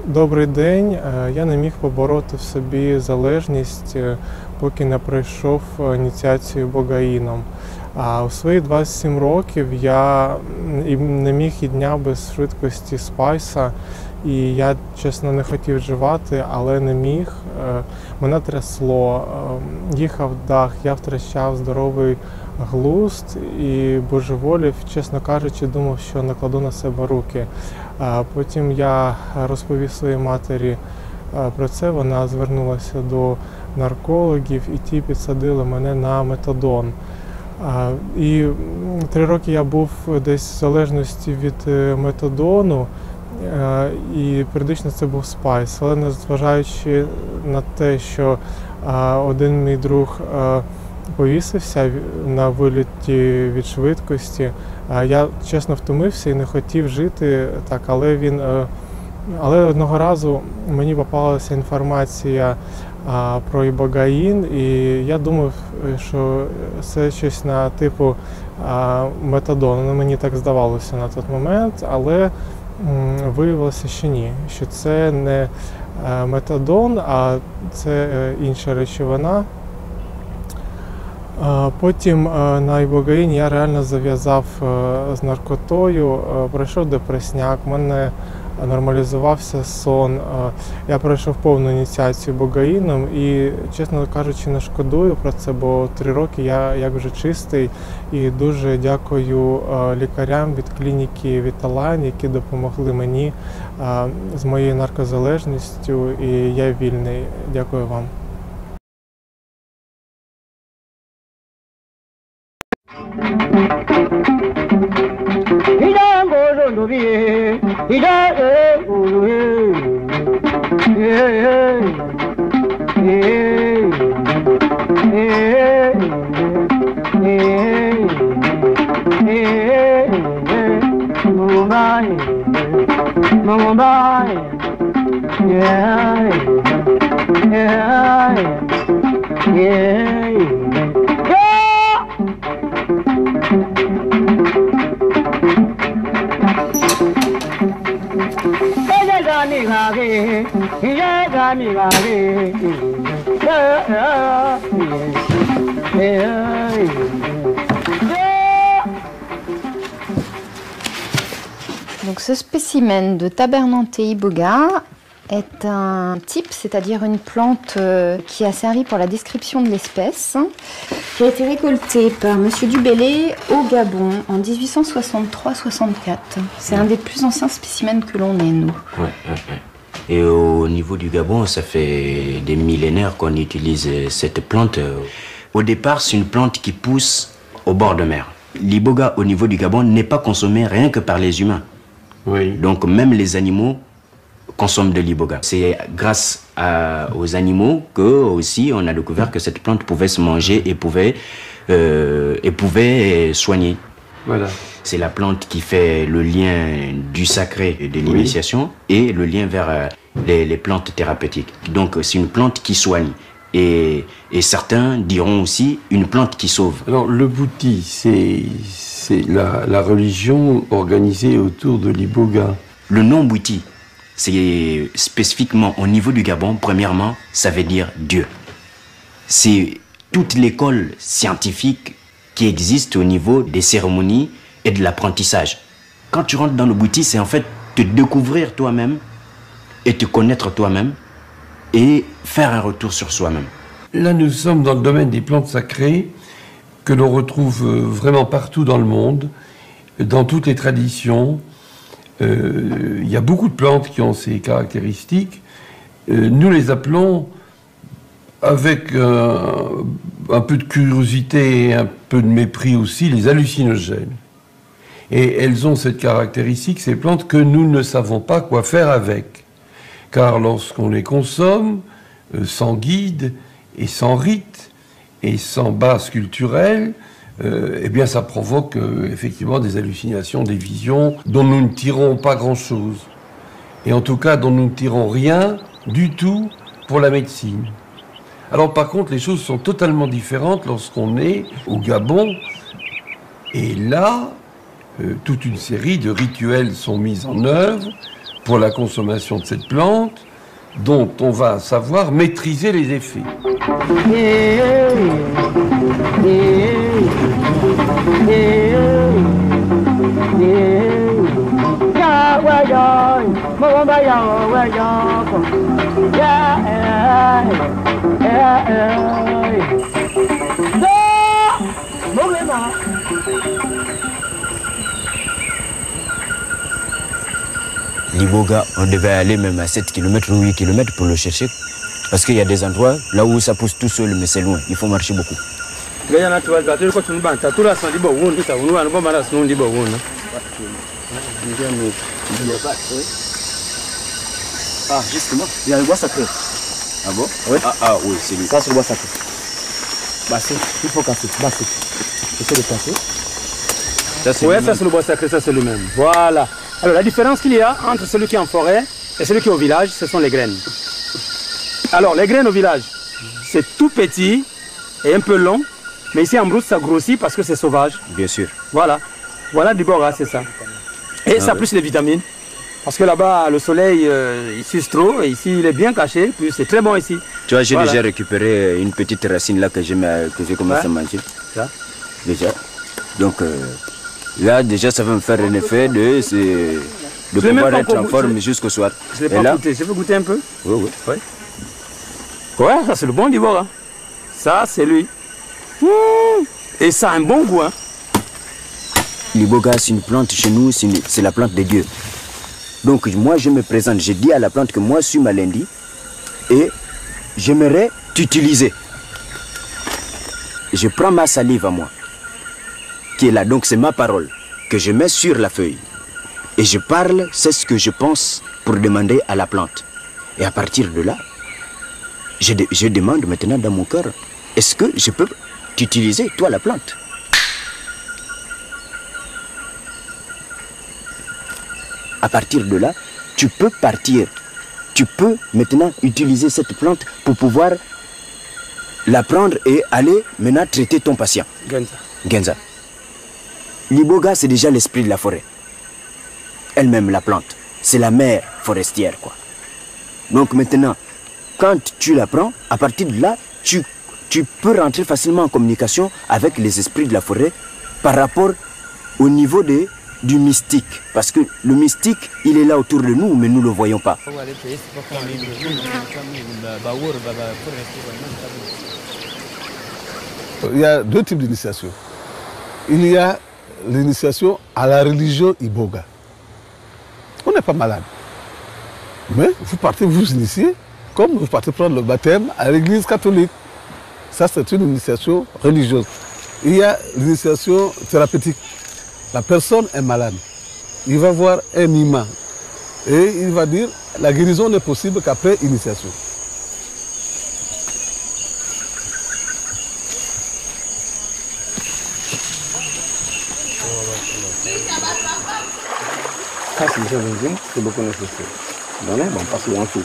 Добрий день. Я не міг побороти в собі залежність, поки не пройшов ініціацію Богаїном. А у свої 27 років я не міг і дня без швидкості спайса. І я, чесно, не хотів вживати, але не міг. Мене трясло, їхав дах, я втрачав здоровий глузд і божеволів, чесно кажучи, думав, що накладу на себе руки. Потім я розповів своїй матері про це, вона звернулася до наркологів і ті підсадили мене на метадон. І 3 роки я був десь в залежності від метадону, і періодично це був спайс. Але незважаючи на те, що один мій друг повісився на виліті від швидкості, я чесно втомився і не хотів жити так, але одного разу мені попалася інформація про ібогаїн, і я думав, що це щось на типу метадону. Мені так здавалося на той момент, але виявилося, що ні, що це не метадон, а це інша речовина. Потім на ібогаїні я реально зав'язав з наркотою, пройшов депресняк, в мене нормалізувався сон, я пройшов повну ініціацію богаїном і, чесно кажучи, не шкодую про це, бо 3 роки я як вже чистий і дуже дякую лікарям від клініки Віталайн, які допомогли мені з моєю наркозалежністю, і я вільний. Дякую вам. Donc ce spécimen de Tabernanthe iboga est un type, c'est-à-dire une plante qui a servi pour la description de l'espèce, qui a été récoltée par Monsieur Dubélé au Gabon en 1863-64. C'est un des plus anciens spécimens que l'on ait, nous. Ouais. Et au niveau du Gabon, ça fait des millénaires qu'on utilise cette plante. Au départ, c'est une plante qui pousse au bord de mer. L'iboga au niveau du Gabon n'est pas consommé rien que par les humains. Oui. Donc même les animaux consomment de l'iboga. C'est grâce aux animaux que aussi on a découvert que cette plante pouvait se manger et pouvait soigner. Voilà. C'est la plante qui fait le lien du sacré et de l'initiation et le lien vers les plantes thérapeutiques. Donc c'est une plante qui soigne. Et certains diront aussi une plante qui sauve. Alors le bouti, c'est la religion organisée autour de l'iboga. Le nom bouti, c'est spécifiquement au niveau du Gabon, premièrement, ça veut dire Dieu. C'est toute l'école scientifique qui existe au niveau des cérémonies et de l'apprentissage. Quand tu rentres dans le bouti, c'est en fait te découvrir toi-même et te connaître toi-même et faire un retour sur soi-même. Là, nous sommes dans le domaine des plantes sacrées que l'on retrouve vraiment partout dans le monde, dans toutes les traditions. Il y a beaucoup de plantes qui ont ces caractéristiques. Nous les appelons, avec un peu de curiosité et un peu de mépris aussi, les hallucinogènes. Et elles ont cette caractéristique, ces plantes, que nous ne savons pas quoi faire avec. Car lorsqu'on les consomme, sans guide et sans rite et sans base culturelle, eh bien ça provoque effectivement des hallucinations, des visions dont nous ne tirons pas grand-chose. Et en tout cas dont nous ne tirons rien du tout pour la médecine. Alors par contre, les choses sont totalement différentes lorsqu'on est au Gabon. Et là, toute une série de rituels sont mis en œuvre pour la consommation de cette plante, dont on va savoir maîtriser les effets. L'iboga, on devait aller même à 7 km ou 8 km pour le chercher. Parce qu'il y a des endroits là où ça pousse tout seul, mais c'est loin. Il faut marcher beaucoup. Ah, justement, il y a le bois sacré. Ah bon? Oui. Oui, c'est lui. Ça, c'est le bois sacré. Bassé, il faut casser. Bassé. Essaye de casser. Ça, Oui, ça, c'est le bois sacré, ça, c'est le même. Voilà. Alors, la différence qu'il y a entre celui qui est en forêt et celui qui est au village, ce sont les graines. Alors, les graines au village, c'est tout petit et un peu long. Mais ici, en brousse, ça grossit parce que c'est sauvage. Bien sûr. Voilà. Voilà du bora, c'est ça. Et ça, plus les vitamines. Parce que là-bas, le soleil, il suce trop. Et ici, il est bien caché. Puis, c'est très bon ici. Tu vois, j'ai Voilà. déjà récupéré une petite racine là que j'ai commencé à manger. Ça. Déjà. Donc, là, déjà, ça va me faire un effet de pouvoir être en forme jusqu'au soir. Je ne l'ai pas goûté. Je peux goûter un peu? Oui. Ouais, ça, c'est le bon du bora. Ça, c'est lui. Et ça a un bon goût, hein. L'iboga, c'est une plante chez nous, c'est la plante de Dieu. Donc moi je me présente, je dis à la plante que moi je suis Malendi et j'aimerais t'utiliser. Je prends ma salive à moi, qui est là, donc c'est ma parole, que je mets sur la feuille. Et je parle, c'est ce que je pense pour demander à la plante. Et à partir de là, je demande maintenant dans mon cœur, est-ce que je peux t'utiliser, toi la plante? À partir de là, tu peux partir. Tu peux maintenant utiliser cette plante pour pouvoir la prendre et aller maintenant traiter ton patient. Genza. L'iboga, c'est déjà l'esprit de la forêt. Elle-même, la plante. C'est la mère forestière, quoi. Donc maintenant, quand tu la prends, à partir de là, tu peux rentrer facilement en communication avec les esprits de la forêt par rapport au niveau du mystique. Parce que le mystique, il est là autour de nous, mais nous ne le voyons pas. Il y a deux types d'initiation. Il y a l'initiation à la religion Iboga. On n'est pas malade. Mais vous partez vous initier, comme vous partez prendre le baptême à l'église catholique. Ça, c'est une initiation religieuse. Il y a l'initiation thérapeutique. La personne est malade. Il va voir un imam. Et il va dire, la guérison n'est possible qu'après initiation. Ça, c'est beaucoup nécessaire. Non, on passe en dessous.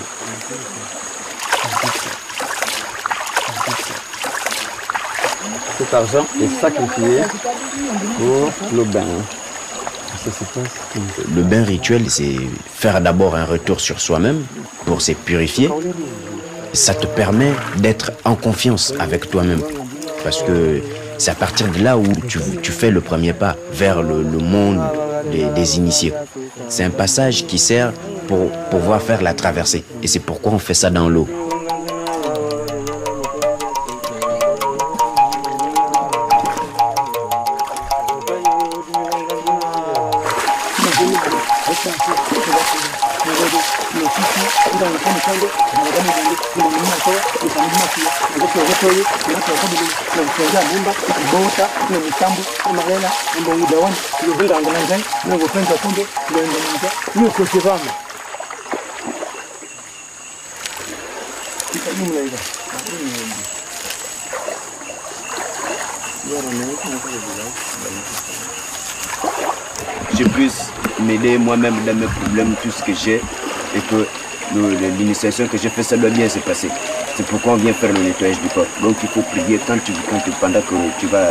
Cet argent est sacrifié pour le bain. Le bain rituel, c'est faire d'abord un retour sur soi-même pour se purifier. Ça te permet d'être en confiance avec toi-même. Parce que c'est à partir de là où tu fais le premier pas vers le monde des initiés. C'est un passage qui sert pour pouvoir faire la traversée. Et c'est pourquoi on fait ça dans l'eau. Je puisse m'aider moi-même dans mes problèmes, tout ce que j'ai, et que l'initiation que j'ai fait, ça doit bien se passer. C'est pourquoi on vient faire le nettoyage du corps. Donc il faut prier pendant que tu vas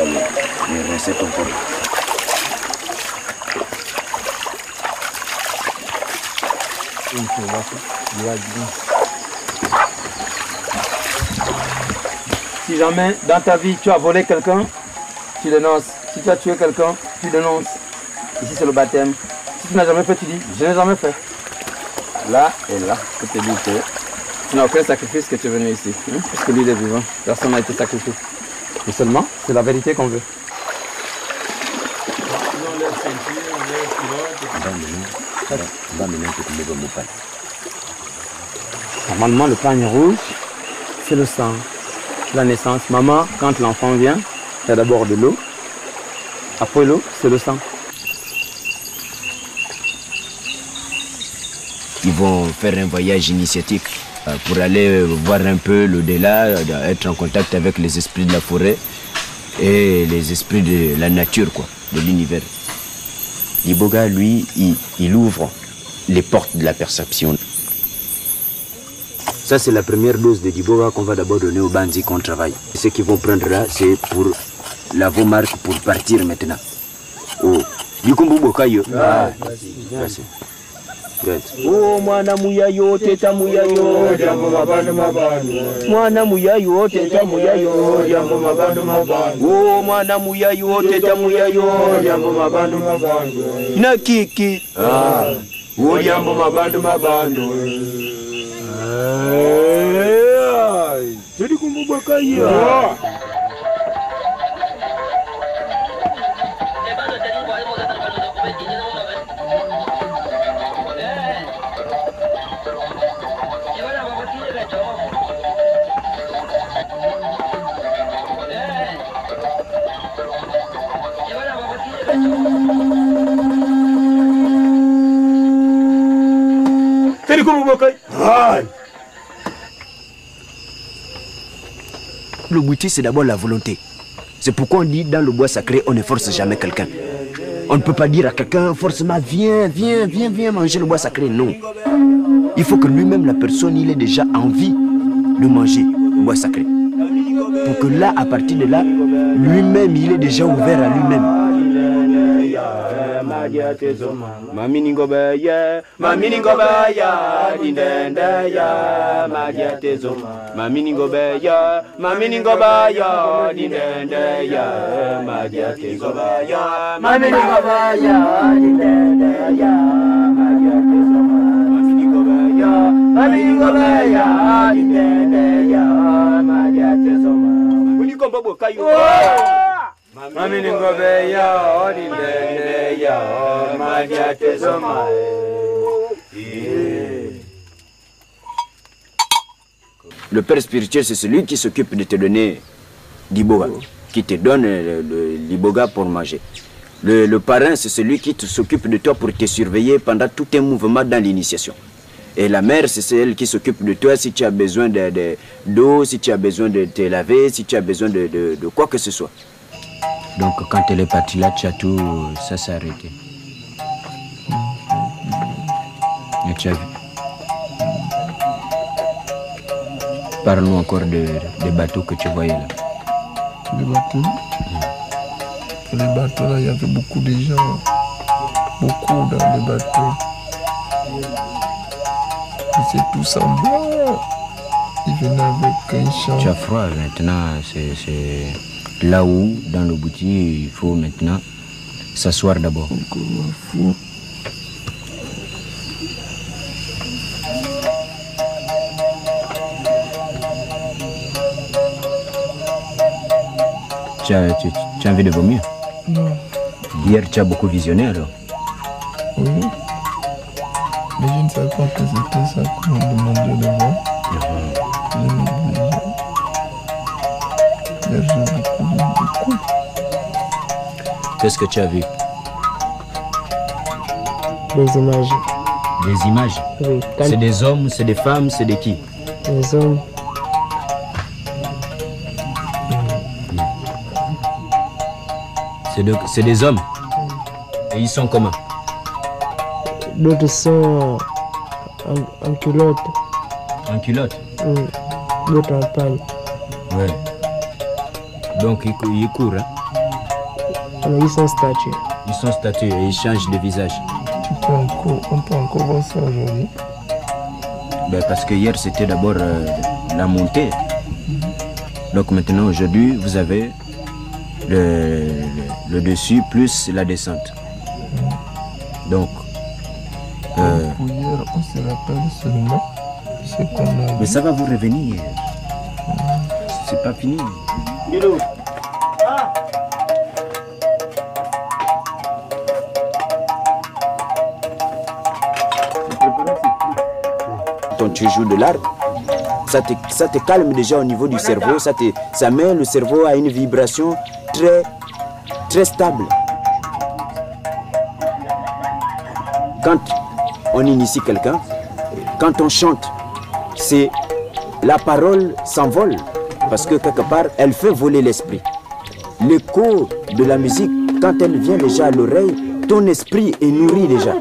rincer ton corps. Si jamais dans ta vie tu as volé quelqu'un, tu dénonces. Si tu as tué quelqu'un, tu dénonces. Ici c'est le baptême. Si tu n'as jamais fait, tu dis je n'ai jamais fait. Là et là, je te dis que tu n'as aucun sacrifice que tu es venu ici. Parce que lui il est vivant, personne n'a été sacrifié. Mais seulement, c'est la vérité qu'on veut. Normalement, le pagne rouge, c'est le sang. La naissance. Maman, quand l'enfant vient, il y a d'abord de l'eau. Après l'eau, c'est le sang. Ils vont faire un voyage initiatique pour aller voir un peu l'au-delà, être en contact avec les esprits de la forêt et les esprits de la nature, quoi, de l'univers. L'iboga, lui, il ouvre les portes de la perception. Ça, c'est la première dose de l'iboga qu'on va d'abord donner aux bandits qu'on travaille. Ce qu'ils vont prendre là, c'est pour la vomarque pour partir maintenant. Oh, du coup, Bokayo. Merci. Oh, mwana muyayo, teta muyayo, jambo mabando mabando. Mwana muyayo, teta muyayo, jambo mabando mabando. Oh, mwana muyayo, teta muyayo, jambo mabando mabando. Na kiki. Oh, jambo mabando mabando. Ay, tedi kumbuka kaya. Le bouti, c'est d'abord la volonté. C'est pourquoi on dit dans le bois sacré, on ne force jamais quelqu'un. On ne peut pas dire à quelqu'un forcément viens manger le bois sacré. Non. Il faut que lui-même, la personne, il ait déjà envie de manger le bois sacré. Pour que là, à partir de là, lui-même, il est déjà ouvert à lui-même. Mamini ngobaya, dindenda ya, madiatezo. Mamini ngobaya, dindenda ya, madiatezo. Mamini ngobaya, dindenda ya, madiatezo. Mamini ngobaya, dindenda ya, madiatezo. Unikomba bokayo. Mamini ngobaya, dindenda ya, madiatezo. Le père spirituel, c'est celui qui s'occupe de te donner l'iboga, qui te donne l'iboga pour manger. Le parrain, c'est celui qui s'occupe de toi pour te surveiller pendant tout un mouvement dans l'initiation. Et la mère, c'est celle qui s'occupe de toi si tu as besoin d'eau, si tu as besoin de te laver, si tu as besoin de quoi que ce soit. Donc quand elle est partie là, tu as tout, ça s'est arrêté. Et tu as vu. Parle-nous encore des bateaux que tu voyais là. Les bateaux Les bateaux là, il y avait beaucoup de gens. Beaucoup dans les bateaux. Ils étaient tous en blanc. Ils venaient avec un chant. Tu as froid maintenant, c'est là où, dans le boutier, il faut maintenant s'asseoir d'abord. Encore fou. Tu as envie de vomir? Non. Hier, tu as beaucoup visionné alors? Oui. Mais je ne savais pas que c'était ça qu'on m'a demandé de voir. Je m'obligeais. Hier, j'ai beaucoup. Qu'est-ce que tu as vu? Des images. Des images? Oui. C'est des hommes, c'est des femmes, c'est de qui? Des hommes. C'est des hommes. Et ils sont comment? D'autres sont en culotte. En culotte? Oui. D'autres en pagne. Ouais. Donc ils courent, hein? Alors, ils sont statués. Ils sont statués et ils changent de visage. On peut encore voir ça aujourd'hui. Ben, parce que hier c'était d'abord la montée. Donc maintenant aujourd'hui vous avez le dessus plus la descente. Donc Pour hier, on se rappelle seulement ce qu'on a mais dit. ça va vous revenir. C'est pas fini. Quand tu joues de l'art, ça te calme déjà au niveau du cerveau, ça met le cerveau à une vibration très stable. Quand on initie quelqu'un, quand on chante, c'est la parole s'envole parce que quelque part elle fait voler l'esprit. L'écho de la musique, quand elle vient déjà à l'oreille, ton esprit est nourri déjà.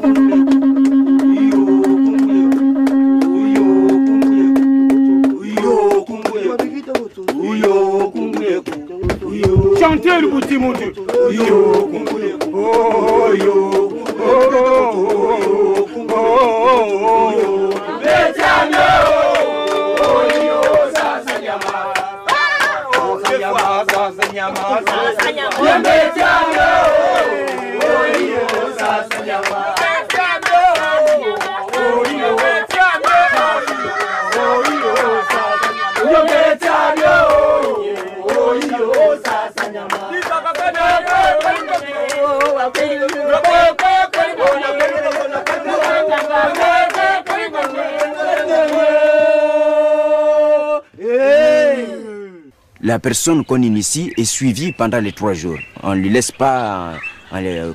Chantez le bouti mon Dieu. La personne qu'on initie est suivie pendant les 3 jours. On ne lui laisse pas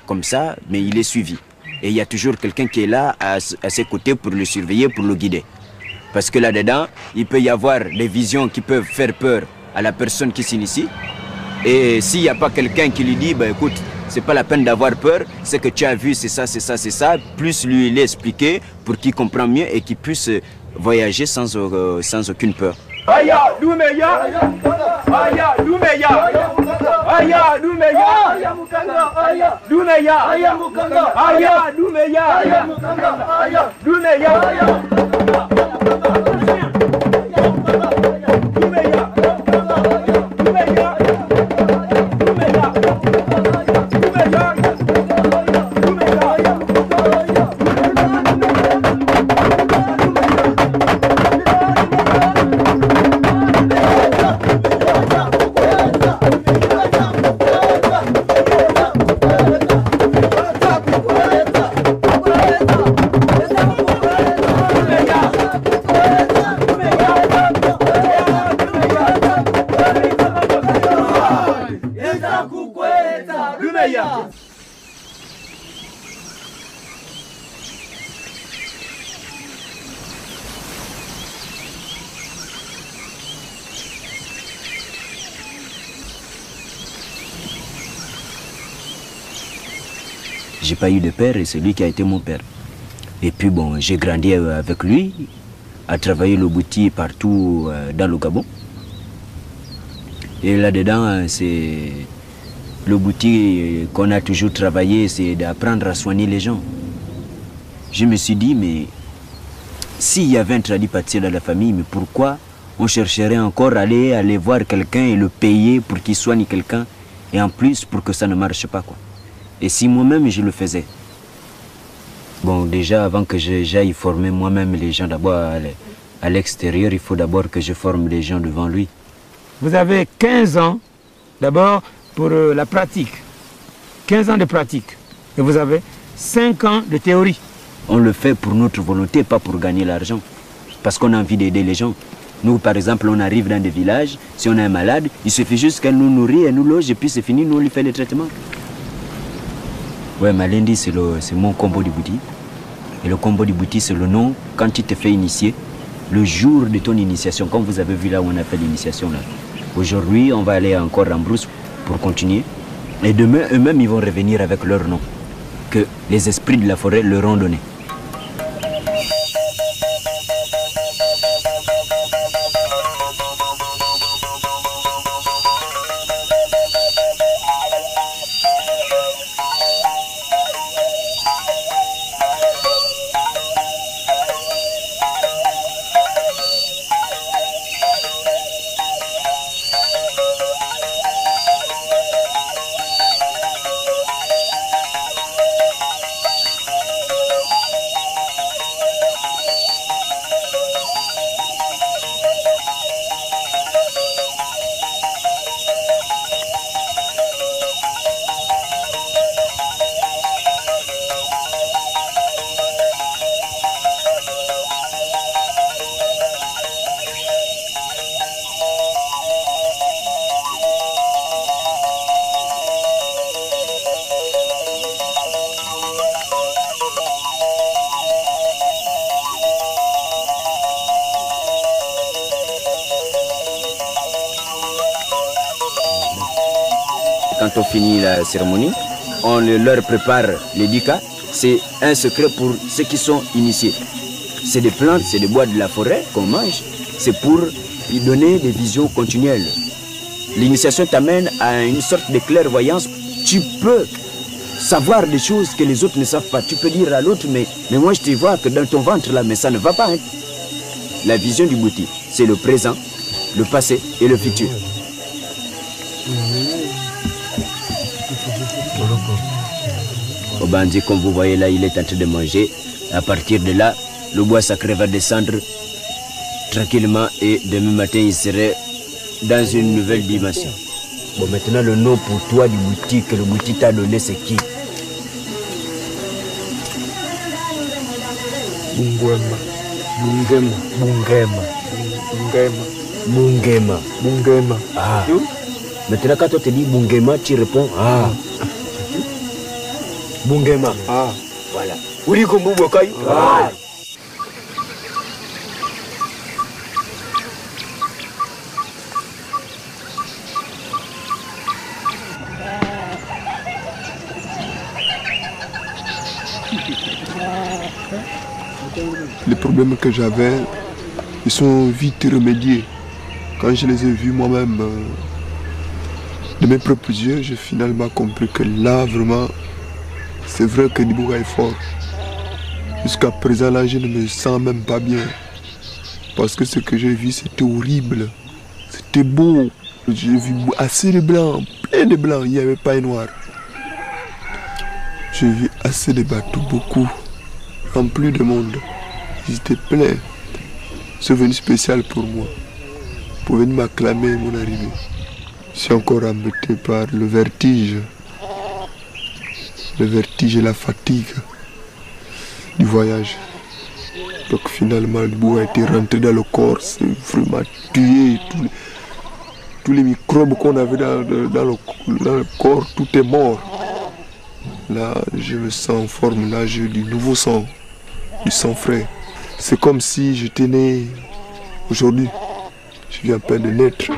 comme ça, mais il est suivi. Et il y a toujours quelqu'un qui est là à ses côtés pour le surveiller, pour le guider. Parce que là-dedans, il peut y avoir des visions qui peuvent faire peur à la personne qui s'initie. Et s'il n'y a pas quelqu'un qui lui dit, bah, écoute, c'est pas la peine d'avoir peur, c'est que tu as vu, c'est ça, c'est ça, c'est ça, plus lui l'expliquer pour qu'il comprenne mieux et qu'il puisse voyager sans aucune peur. Aya, Lumeya, Aya, Lumeya, Aya, Lumeya, Aya, Mukanga, Aya, Lumeya, Aya, Mukanga, Aya, Lumeya, Aya, Mukanga, Aya, Lumeya, Aya, J'ai pas eu de père et c'est lui qui a été mon père. Et puis bon, j'ai grandi avec lui, à travailler le bouti partout dans le Gabon. Et là-dedans, c'est le bouti qu'on a toujours travaillé, c'est d'apprendre à soigner les gens. Je me suis dit, mais s'il y avait un tradipraticien dans la famille, mais pourquoi on chercherait encore à aller voir quelqu'un et le payer pour qu'il soigne quelqu'un, et en plus pour que ça ne marche pas, quoi. Et si moi-même je le faisais. Bon, déjà avant que j'aille former moi-même les gens d'abord à l'extérieur, il faut d'abord que je forme les gens devant lui. Vous avez 15 ans d'abord pour la pratique, 15 ans de pratique, et vous avez 5 ans de théorie. On le fait pour notre volonté, pas pour gagner l'argent, parce qu'on a envie d'aider les gens. Nous, par exemple, on arrive dans des villages, si on est malade, il suffit juste qu'elle nous nourrit, elle nous loge, et puis c'est fini, nous on lui fait les traitements. Ouais, Malendi, c'est mon combo du bouti. Et le combo du bouti, c'est le nom, quand tu te fais initier, le jour de ton initiation, comme vous avez vu là où on a fait l'initiation là. Aujourd'hui, on va aller encore en brousse pour continuer. Et demain, eux-mêmes, ils vont revenir avec leur nom, que les esprits de la forêt leur ont donné. quand on finit la cérémonie, on leur prépare les 10 cas. C'est un secret pour ceux qui sont initiés. C'est des plantes, c'est des bois de la forêt qu'on mange. C'est pour lui donner des visions continuelles. L'initiation t'amène à une sorte de clairvoyance. Tu peux savoir des choses que les autres ne savent pas. Tu peux dire à l'autre, mais moi je te vois que dans ton ventre là, mais ça ne va pas. Hein. La vision du Bouti, c'est le présent, le passé et le futur. Obandi, comme vous voyez là, il est en train de manger. À partir de là, le bois sacré va descendre tranquillement et demain matin, il serait dans une nouvelle dimension. Bon, maintenant, le nom pour toi du Bouti que le Bouti t'a donné, c'est qui? Bungema. Bungema. Bungema. Bungema. Bungema. Bungema. Ah. Maintenant, quand on te dit Bungema, tu réponds ah. Bungema. Ah. Voilà. Uri Kumbu Bokai. Ah. Les problèmes que j'avais, ils sont vite remédiés. Quand je les ai vus moi-même, de mes propres yeux, j'ai finalement compris que là, vraiment, c'est vrai que Dibouga est fort. Jusqu'à présent, là, je ne me sens même pas bien. Parce que ce que j'ai vu, c'était horrible. C'était beau. J'ai vu assez de blancs, plein de blancs, il n'y avait pas de noirs. J'ai vu assez de bateaux, beaucoup, remplis de monde. Ils étaient pleins. C'est venu spécial pour moi. Pour venir m'acclamer mon arrivée. Je suis encore embêté par le vertige. Le vertige et la fatigue du voyage. Donc finalement, le bout a été rentré dans le corps. C'est vraiment tué. Tous les microbes qu'on avait dans le corps, tout est mort. Là, je me sens en forme. Là, j'ai du nouveau sang. Du sang frais. C'est comme si j'étais né aujourd'hui. Je viens à peine de naître.